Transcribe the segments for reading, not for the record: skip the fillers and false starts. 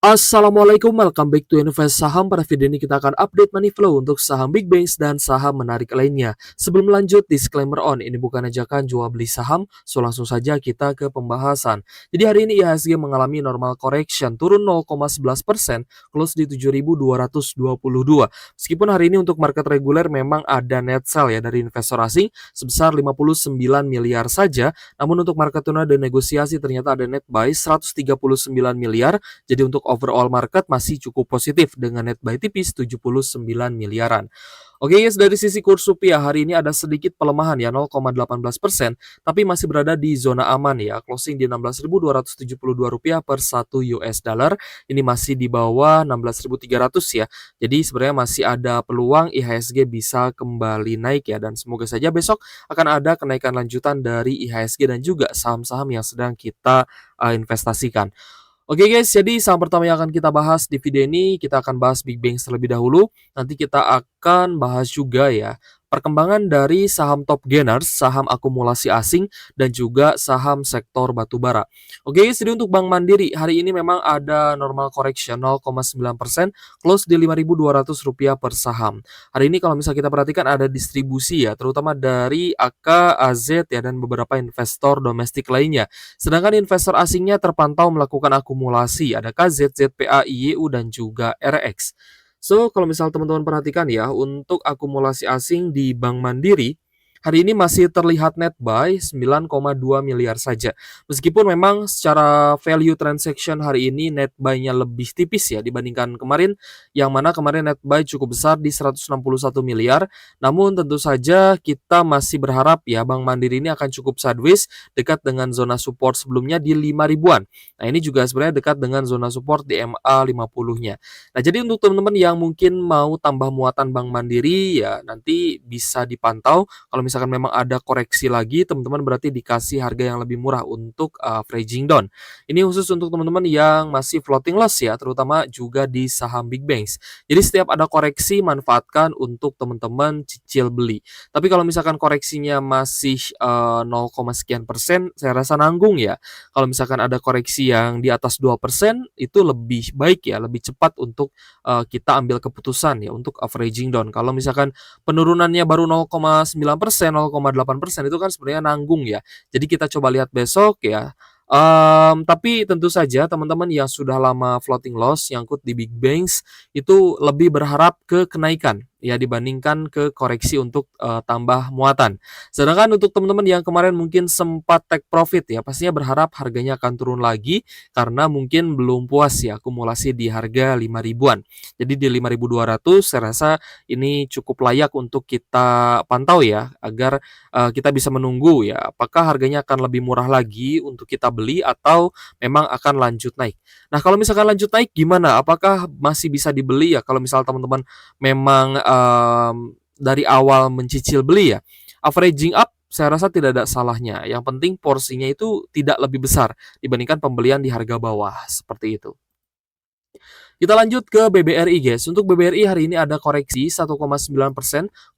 Assalamualaikum, welcome back to Invest Saham. Pada video ini kita akan update money flow untuk saham big banks dan saham menarik lainnya. Sebelum lanjut, disclaimer on, ini bukan ajakan jual beli saham, so langsung saja kita ke pembahasan. Jadi hari ini IHSG mengalami normal correction, turun 0,11%, close di 7.222. Meskipun hari ini untuk market reguler memang ada net sell ya dari investor asing sebesar 59 miliar saja, namun untuk market tuna dan negosiasi ternyata ada net buy 139 miliar. Jadi untuk overall market masih cukup positif dengan net buy tipis 79 miliaran. Oke guys, dari sisi kurs rupiah hari ini ada sedikit pelemahan ya 0,18%, tapi masih berada di zona aman ya. Closing di 16.272 rupiah per 1 US dollar. Ini masih di bawah 16.300 ya. Jadi sebenarnya masih ada peluang IHSG bisa kembali naik ya, dan semoga saja besok akan ada kenaikan lanjutan dari IHSG dan juga saham-saham yang sedang kita investasikan. Oke guys, jadi saham pertama yang akan kita bahas di video ini, kita akan bahas big banks terlebih dahulu. Nanti kita akan bahas juga ya perkembangan dari saham top gainers, saham akumulasi asing, dan juga saham sektor batubara. Oke guys, jadi untuk Bank Mandiri, hari ini memang ada normal correction 0,9%, close di Rp5.200 per saham. Hari ini kalau misalnya kita perhatikan ada distribusi ya, terutama dari AK, AZ ya, dan beberapa investor domestik lainnya. Sedangkan investor asingnya terpantau melakukan akumulasi, ada KZ, ZPA, IYU, dan juga RX. So, kalau misal teman-teman perhatikan ya, untuk akumulasi asing di Bank Mandiri, hari ini masih terlihat net buy 9,2 miliar saja. Meskipun memang secara value transaction hari ini net buy-nya lebih tipis ya dibandingkan kemarin, yang mana kemarin net buy cukup besar di 161 miliar. Namun tentu saja kita masih berharap ya Bank Mandiri ini akan cukup sideways dekat dengan zona support sebelumnya di 5 ribuan. Nah, ini juga sebenarnya dekat dengan zona support di MA 50-nya. Nah, jadi untuk teman-teman yang mungkin mau tambah muatan Bank Mandiri ya nanti bisa dipantau. Kalau misalkan memang ada koreksi lagi, teman-teman berarti dikasih harga yang lebih murah untuk averaging down. Ini khusus untuk teman-teman yang masih floating loss ya, terutama juga di saham big banks. Jadi setiap ada koreksi manfaatkan untuk teman-teman cicil beli. Tapi kalau misalkan koreksinya masih 0, sekian persen, saya rasa nanggung ya. Kalau misalkan ada koreksi yang di atas 2%, itu lebih baik ya, lebih cepat untuk kita ambil keputusan ya untuk averaging down. Kalau misalkan penurunannya baru 0,9%, 0,8% itu kan sebenarnya nanggung ya. Jadi kita coba lihat besok ya. Tapi tentu saja teman-teman yang sudah lama floating loss nyangkut di big banks itu lebih berharap ke kenaikan ya dibandingkan ke koreksi untuk tambah muatan. Sedangkan untuk teman-teman yang kemarin mungkin sempat take profit ya, pastinya berharap harganya akan turun lagi karena mungkin belum puas ya akumulasi di harga 5 ribuan. Jadi di 5.200 saya rasa ini cukup layak untuk kita pantau ya agar kita bisa menunggu ya apakah harganya akan lebih murah lagi untuk kita beli atau memang akan lanjut naik. Nah, kalau misalkan lanjut naik gimana? Apakah masih bisa dibeli ya kalau misal teman-teman memang dari awal mencicil beli ya? Averaging up saya rasa tidak ada salahnya. Yang penting porsinya itu tidak lebih besar dibandingkan pembelian di harga bawah seperti itu. Kita lanjut ke BBRI guys. Untuk BBRI hari ini ada koreksi 1,9%,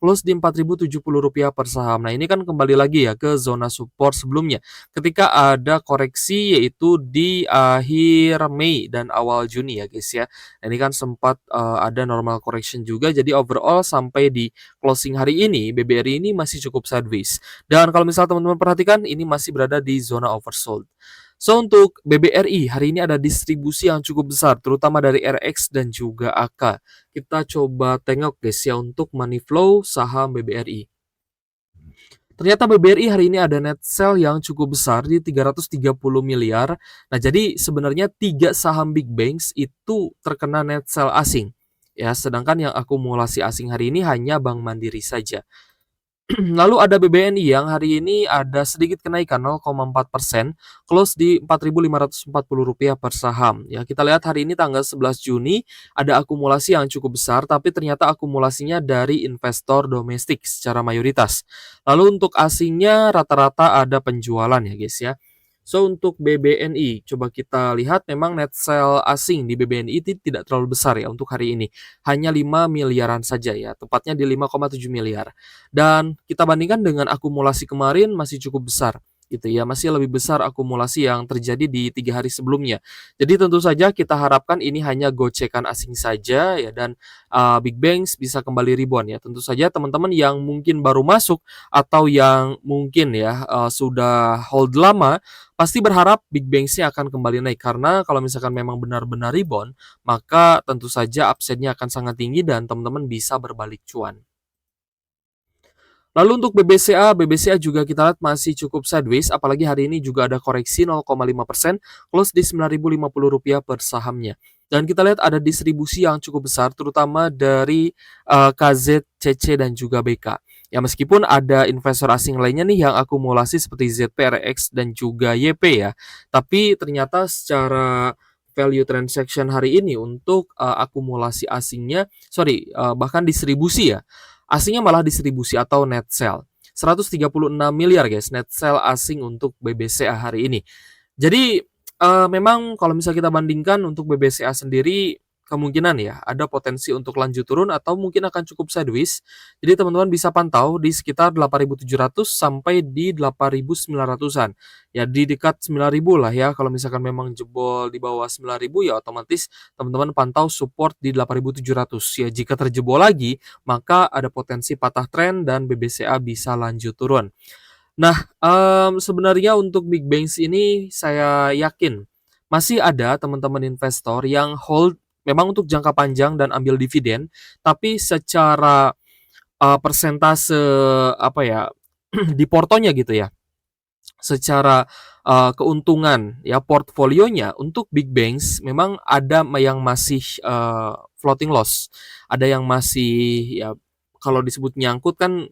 close di Rp4.070 per saham. Nah, ini kan kembali lagi ya ke zona support sebelumnya. Ketika ada koreksi yaitu di akhir Mei dan awal Juni ya guys ya. Nah, ini kan sempat ada normal correction juga. Jadi overall sampai di closing hari ini BBRI ini masih cukup sideways. Dan kalau misalnya teman-teman perhatikan ini masih berada di zona oversold. So, untuk BBRI, hari ini ada distribusi yang cukup besar, terutama dari RX dan juga AK. Kita coba tengok guys ya untuk money flow saham BBRI. Ternyata BBRI hari ini ada net sell yang cukup besar di 330 miliar. Nah, jadi sebenarnya 3 saham big banks itu terkena net sell asing. Ya, sedangkan yang akumulasi asing hari ini hanya Bank Mandiri saja. Lalu ada BBNI yang hari ini ada sedikit kenaikan 0,4%, close di Rp4.540 per saham. Ya, kita lihat hari ini tanggal 11 Juni ada akumulasi yang cukup besar, tapi ternyata akumulasinya dari investor domestik secara mayoritas. Lalu untuk asingnya rata-rata ada penjualan ya guys ya. So, untuk BBNI, coba kita lihat memang net sell asing di BBNI itu tidak terlalu besar ya untuk hari ini. Hanya 5 miliaran saja ya, tepatnya di 5,7 miliar. Dan kita bandingkan dengan akumulasi kemarin masih cukup besar. gitu ya, masih lebih besar akumulasi yang terjadi di 3 hari sebelumnya. Jadi tentu saja kita harapkan ini hanya gocekan asing saja ya dan, big banks bisa kembali rebound ya. Tentu saja teman-teman yang mungkin baru masuk atau yang mungkin ya, sudah hold lama, pasti berharap big banks-nya akan kembali naik. Karena kalau misalkan memang benar-benar rebound, maka tentu saja upside-nya akan sangat tinggi dan teman-teman bisa berbalik cuan. Lalu untuk BBCA juga kita lihat masih cukup sideways, apalagi hari ini juga ada koreksi 0,5%, close di Rp9.050 per sahamnya. Dan kita lihat ada distribusi yang cukup besar, terutama dari KZCC dan juga BK. Ya meskipun ada investor asing lainnya nih yang akumulasi seperti ZPRX dan juga YP ya, tapi ternyata secara value transaction hari ini untuk akumulasi asingnya, bahkan distribusi ya, asingnya malah distribusi atau net sell. 136 miliar guys, net sell asing untuk BBCA hari ini. Jadi memang kalau misalnya kita bandingkan untuk BBCA sendiri, kemungkinan ya ada potensi untuk lanjut turun atau mungkin akan cukup sideways. Jadi teman-teman bisa pantau di sekitar 8.700 sampai di 8.900-an. Ya di dekat 9.000 lah ya. Kalau misalkan memang jebol di bawah 9.000 ya otomatis teman-teman pantau support di 8.700. Ya jika terjebol lagi, maka ada potensi patah tren dan BBCA bisa lanjut turun. Nah, sebenarnya untuk big banks ini saya yakin masih ada teman-teman investor yang hold memang untuk jangka panjang dan ambil dividen, tapi secara, persentase apa ya, di portonya gitu ya, secara, keuntungan ya portfolionya untuk big banks memang ada yang masih, floating loss, ada yang masih ya kalau disebut nyangkut kan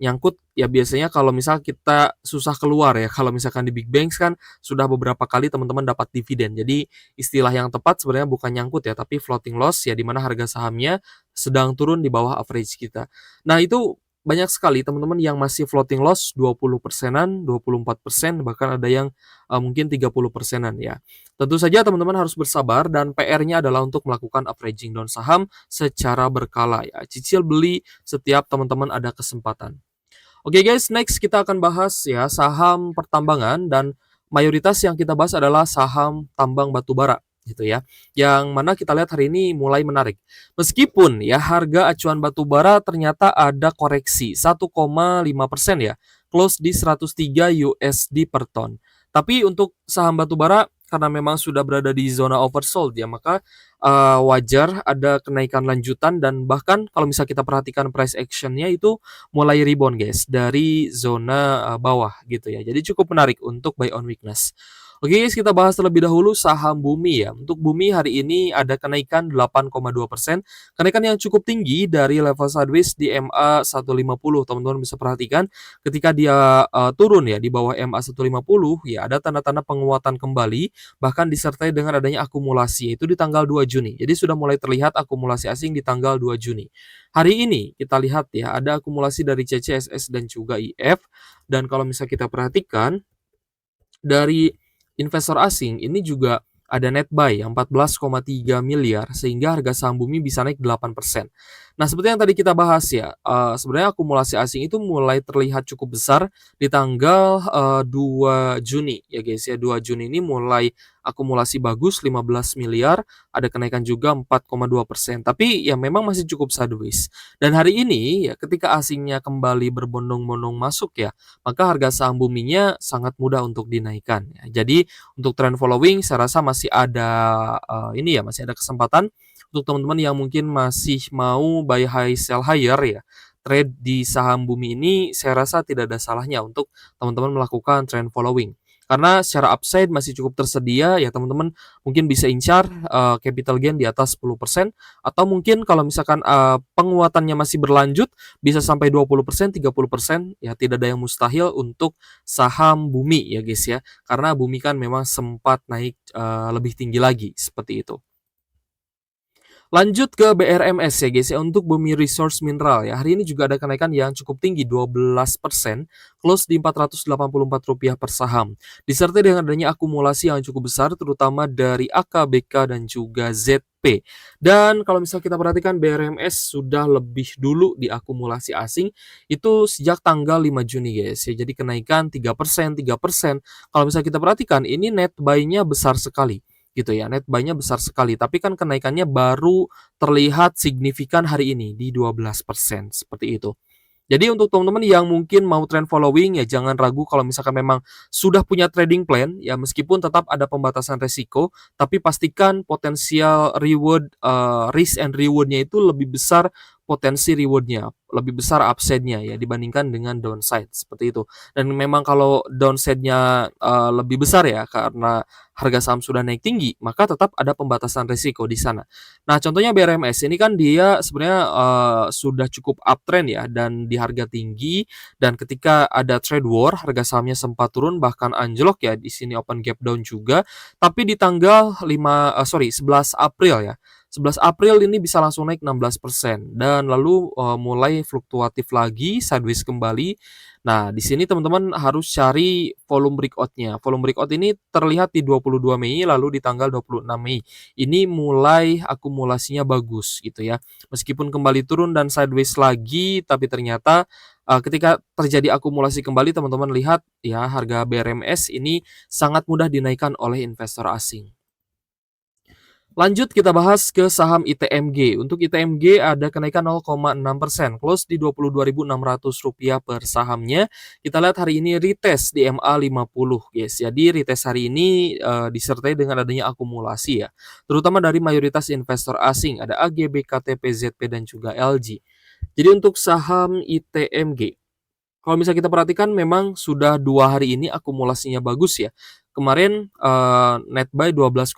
nyangkut ya biasanya kalau misal kita susah keluar ya, kalau misalkan di big banks kan sudah beberapa kali teman-teman dapat dividen. Jadi istilah yang tepat sebenarnya bukan nyangkut ya, tapi floating loss ya di mana harga sahamnya sedang turun di bawah average kita. Nah itu banyak sekali teman-teman yang masih floating loss 20%-an, 24%, bahkan ada yang, mungkin 30%-an ya. Tentu saja teman-teman harus bersabar dan PR-nya adalah untuk melakukan averaging down saham secara berkala ya, cicil beli setiap teman-teman ada kesempatan. Oke guys, next kita akan bahas ya saham pertambangan dan mayoritas yang kita bahas adalah saham tambang batu bara gitu ya. Yang mana kita lihat hari ini mulai menarik. Meskipun ya harga acuan batu bara ternyata ada koreksi 1,5% ya, close di 103 USD per ton. Tapi untuk saham batu bara karena memang sudah berada di zona oversold ya, maka wajar ada kenaikan lanjutan dan bahkan kalau misalnya kita perhatikan price action-nya itu mulai rebound guys dari zona bawah gitu ya. Jadi cukup menarik untuk buy on weakness. Oke guys, kita bahas terlebih dahulu saham Bumi ya. Untuk Bumi hari ini ada kenaikan 8,2%. Kenaikan yang cukup tinggi dari level sideways di MA 150. Teman-teman bisa perhatikan ketika dia turun ya di bawah MA 150 ya ada tanda-tanda penguatan kembali bahkan disertai dengan adanya akumulasi yaitu di tanggal 2 Juni. Jadi sudah mulai terlihat akumulasi asing di tanggal 2 Juni. Hari ini kita lihat ya ada akumulasi dari CCSS dan juga IF dan kalau misalnya kita perhatikan dari investor asing ini juga ada net buy yang 14,3 miliar sehingga harga saham Bumi bisa naik 8%. Nah, seperti yang tadi kita bahas ya, sebenarnya akumulasi asing itu mulai terlihat cukup besar di tanggal 2 Juni ya guys ya. 2 Juni ini mulai akumulasi bagus 15 miliar, ada kenaikan juga 4,2%. Tapi ya memang masih cukup sideways. Dan hari ini ya ketika asingnya kembali berbondong-bondong masuk ya, maka harga saham Buminya sangat mudah untuk dinaikkan ya. Jadi untuk trend following saya rasa masih ada masih ada kesempatan untuk teman-teman yang mungkin masih mau buy high sell higher ya. Trade di saham Bumi ini saya rasa tidak ada salahnya untuk teman-teman melakukan trend following. Karena secara upside masih cukup tersedia ya teman-teman mungkin bisa incar capital gain di atas 10% atau mungkin kalau misalkan penguatannya masih berlanjut bisa sampai 20%, 30% ya tidak ada yang mustahil untuk saham Bumi ya guys ya. Karena Bumi kan memang sempat naik lebih tinggi lagi seperti itu. Lanjut ke BRMS ya guys ya, untuk Bumi Resource Mineral ya. Hari ini juga ada kenaikan yang cukup tinggi 12%, close di Rp484 per saham. Disertai dengan adanya akumulasi yang cukup besar terutama dari AKBK dan juga ZP. Dan kalau misal kita perhatikan BRMS sudah lebih dulu diakumulasi asing itu sejak tanggal 5 Juni guys ya. Jadi kenaikan 3%, 3%. Kalau misal kita perhatikan ini net buy-nya besar sekali gitu ya, net buy-nya besar sekali, tapi kan kenaikannya baru terlihat signifikan hari ini di 12%, seperti itu. Jadi untuk teman-teman yang mungkin mau trend following ya jangan ragu kalau misalkan memang sudah punya trading plan ya meskipun tetap ada pembatasan resiko tapi pastikan potensial reward risk and reward-nya itu lebih besar potensi reward-nya, lebih besar upside-nya ya dibandingkan dengan downside seperti itu. Dan memang kalau downside-nya lebih besar ya karena harga saham sudah naik tinggi, maka tetap ada pembatasan risiko di sana. Nah, contohnya BRMS ini kan dia sebenarnya sudah cukup uptrend ya dan di harga tinggi dan ketika ada trade war harga sahamnya sempat turun bahkan anjlok ya di sini open gap down juga. Tapi di tanggal 11 April ya. 11 April ini bisa langsung naik 16% dan lalu mulai fluktuatif lagi, sideways kembali. Nah, di sini teman-teman harus cari volume breakout-nya. Volume breakout ini terlihat di 22 Mei lalu di tanggal 26 Mei. Ini mulai akumulasinya bagus gitu ya. Meskipun kembali turun dan sideways lagi, tapi ternyata ketika terjadi akumulasi kembali teman-teman lihat ya harga BRMS ini sangat mudah dinaikkan oleh investor asing. Lanjut kita bahas ke saham ITMG. Untuk ITMG ada kenaikan 0,6%, close di Rp22.600 per sahamnya. Kita lihat hari ini retest di MA 50 guys. Jadi retest hari ini disertai dengan adanya akumulasi ya. Terutama dari mayoritas investor asing, ada AG, BKT, PZP dan juga LG. Jadi untuk saham ITMG kalau misalnya kita perhatikan memang sudah 2 hari ini akumulasinya bagus ya. Kemarin, net buy 12,8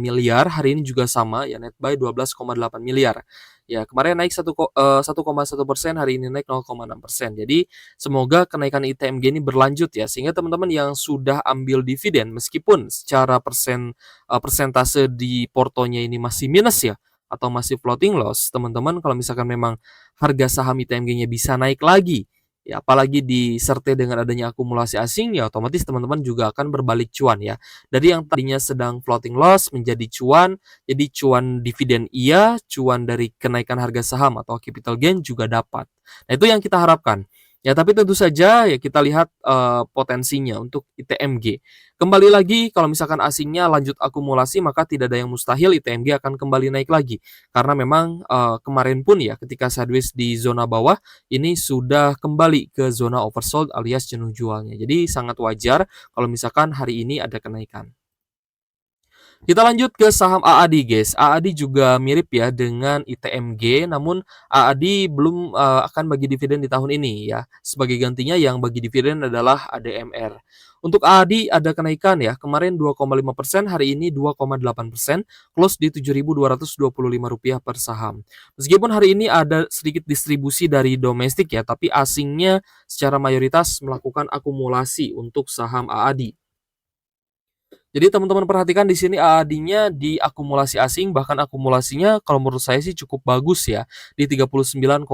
miliar, hari ini juga sama ya net buy 12,8 miliar. Ya kemarin naik 1,1%, hari ini naik 0,6%. Jadi semoga kenaikan ITMG ini berlanjut ya, sehingga teman-teman yang sudah ambil dividen meskipun secara persentase di portonya ini masih minus ya, atau masih floating loss, teman-teman kalau misalkan memang harga saham ITMG-nya bisa naik lagi ya apalagi disertai dengan adanya akumulasi asing ya otomatis teman-teman juga akan berbalik cuan ya. Dari yang tadinya sedang floating loss menjadi cuan, jadi cuan dividen iya, cuan dari kenaikan harga saham atau capital gain juga dapat. Nah, itu yang kita harapkan. Ya, tapi tentu saja ya kita lihat potensinya untuk ITMG. Kembali lagi kalau misalkan asingnya lanjut akumulasi maka tidak ada yang mustahil ITMG akan kembali naik lagi. Karena memang kemarin pun ya ketika sideways di zona bawah ini sudah kembali ke zona oversold alias jenuh jualnya. Jadi sangat wajar kalau misalkan hari ini ada kenaikan. Kita lanjut ke saham AAD guys. AAD juga mirip ya dengan ITMG, namun AAD belum akan bagi dividen di tahun ini ya. Sebagai gantinya yang bagi dividen adalah ADMR. Untuk AAD ada kenaikan ya, kemarin 2,5%, hari ini 2,8%, close di Rp7.225 per saham. Meskipun hari ini ada sedikit distribusi dari domestik ya, tapi asingnya secara mayoritas melakukan akumulasi untuk saham AAD. Jadi teman-teman perhatikan di sini AAD-nya di akumulasi asing, bahkan akumulasinya kalau menurut saya sih cukup bagus ya, di 39,2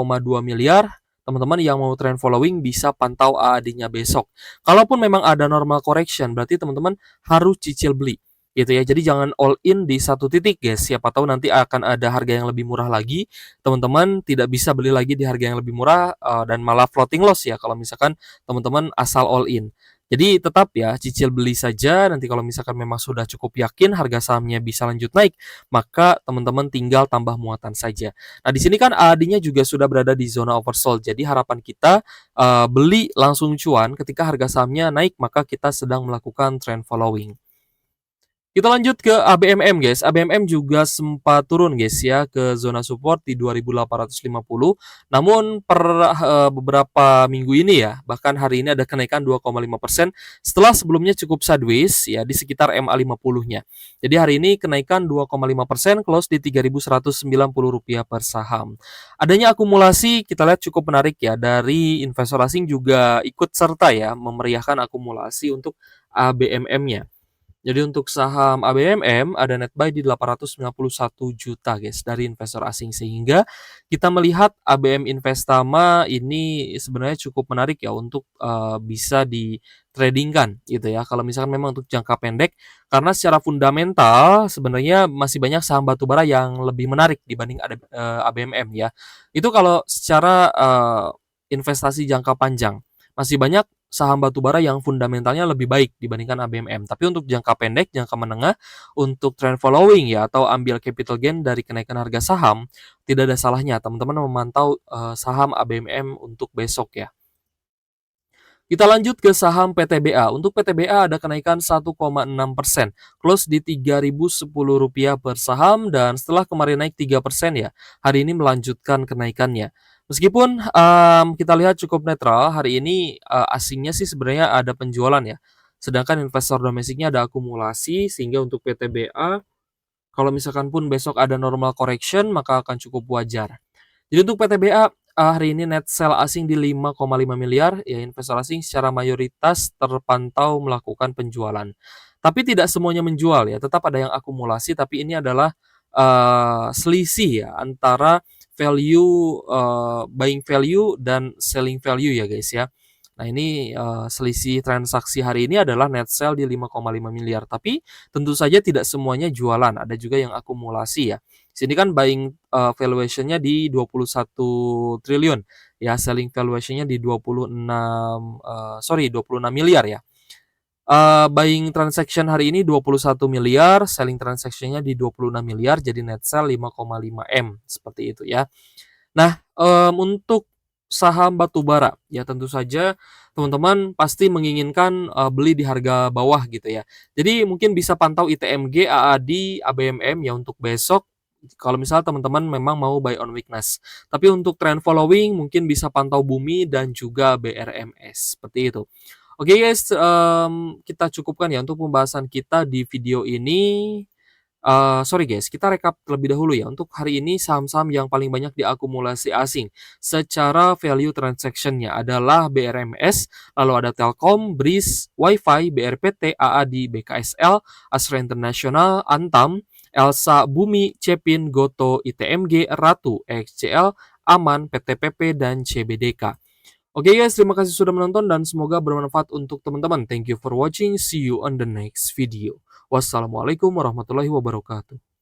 miliar. Teman-teman yang mau trend following bisa pantau AAD-nya besok. Kalaupun memang ada normal correction, berarti teman-teman harus cicil beli gitu ya. Jadi jangan all in di satu titik guys. Siapa tahu nanti akan ada harga yang lebih murah lagi. Teman-teman tidak bisa beli lagi di harga yang lebih murah dan malah floating loss ya kalau misalkan teman-teman asal all in. Jadi tetap ya cicil beli saja, nanti kalau misalkan memang sudah cukup yakin harga sahamnya bisa lanjut naik, maka teman-teman tinggal tambah muatan saja. Nah, di sini kan AD-nya juga sudah berada di zona oversold. Jadi harapan kita beli langsung cuan ketika harga sahamnya naik, maka kita sedang melakukan trend following. Kita lanjut ke ABMM guys. ABMM juga sempat turun guys ya ke zona support di 2850. Namun per beberapa minggu ini ya, bahkan hari ini ada kenaikan 2,5% setelah sebelumnya cukup sideways ya di sekitar MA 50-nya. Jadi hari ini kenaikan 2,5% close di Rp3.190 per saham. Adanya akumulasi kita lihat cukup menarik ya, dari investor asing juga ikut serta ya memeriahkan akumulasi untuk ABMM-nya. Jadi untuk saham ABMM ada net buy di 891 juta guys dari investor asing, sehingga kita melihat ABM Investama ini sebenarnya cukup menarik ya untuk bisa di-trading-kan gitu ya. Kalau misalkan memang untuk jangka pendek, karena secara fundamental sebenarnya masih banyak saham batubara yang lebih menarik dibanding ada ABMM ya. Itu kalau secara investasi jangka panjang. Masih banyak saham batubara yang fundamentalnya lebih baik dibandingkan ABMM. Tapi untuk jangka pendek, jangka menengah, untuk trend following ya atau ambil capital gain dari kenaikan harga saham, tidak ada salahnya teman-teman memantau saham ABMM untuk besok ya. Kita lanjut ke saham PTBA. Untuk PTBA ada kenaikan 1,6%, close di Rp3.010 per saham, dan setelah kemarin naik 3% ya, hari ini melanjutkan kenaikannya. Meskipun kita lihat cukup netral, hari ini asingnya sih sebenarnya ada penjualan ya. Sedangkan investor domestiknya ada akumulasi, sehingga untuk PTBA kalau misalkan pun besok ada normal correction maka akan cukup wajar. Jadi untuk PTBA hari ini net sell asing di 5,5 miliar, ya investor asing secara mayoritas terpantau melakukan penjualan. Tapi tidak semuanya menjual ya, tetap ada yang akumulasi, tapi ini adalah selisih ya antara value buying value dan selling value ya guys ya. Nah ini selisih transaksi hari ini adalah net sell di 5,5 miliar, tapi tentu saja tidak semuanya jualan, ada juga yang akumulasi ya. Sini kan buying valuation-nya di 21 triliun, ya selling valuation-nya di 26 miliar ya. Buying transaction hari ini 21 miliar, selling transaction-nya di 26 miliar, jadi net sell 5,5 M, seperti itu ya. Nah, untuk saham batubara, ya tentu saja teman-teman pasti menginginkan beli di harga bawah gitu ya. Jadi mungkin bisa pantau ITMG, AAD, ABMM ya untuk besok. Kalau misalnya teman-teman memang mau buy on weakness. Tapi untuk trend following mungkin bisa pantau Bumi dan juga BRMS, seperti itu. Oke guys, kita cukupkan ya untuk pembahasan kita di video ini. Sorry guys, kita rekap terlebih dahulu ya. Untuk hari ini saham-saham yang paling banyak diakumulasi asing secara value transaction-nya adalah BRMS, lalu ada Telkom, BRIS, Wi-Fi, BRPT, AAD, BKSL, Astra International, Antam, Elsa, Bumi, Cepin, Goto, ITMG, Ratu, XCL, Aman, PTPP, dan CBDK. Oke guys, terima kasih sudah menonton dan semoga bermanfaat untuk teman-teman. Thank you for watching. See you on the next video. Wassalamualaikum warahmatullahi wabarakatuh.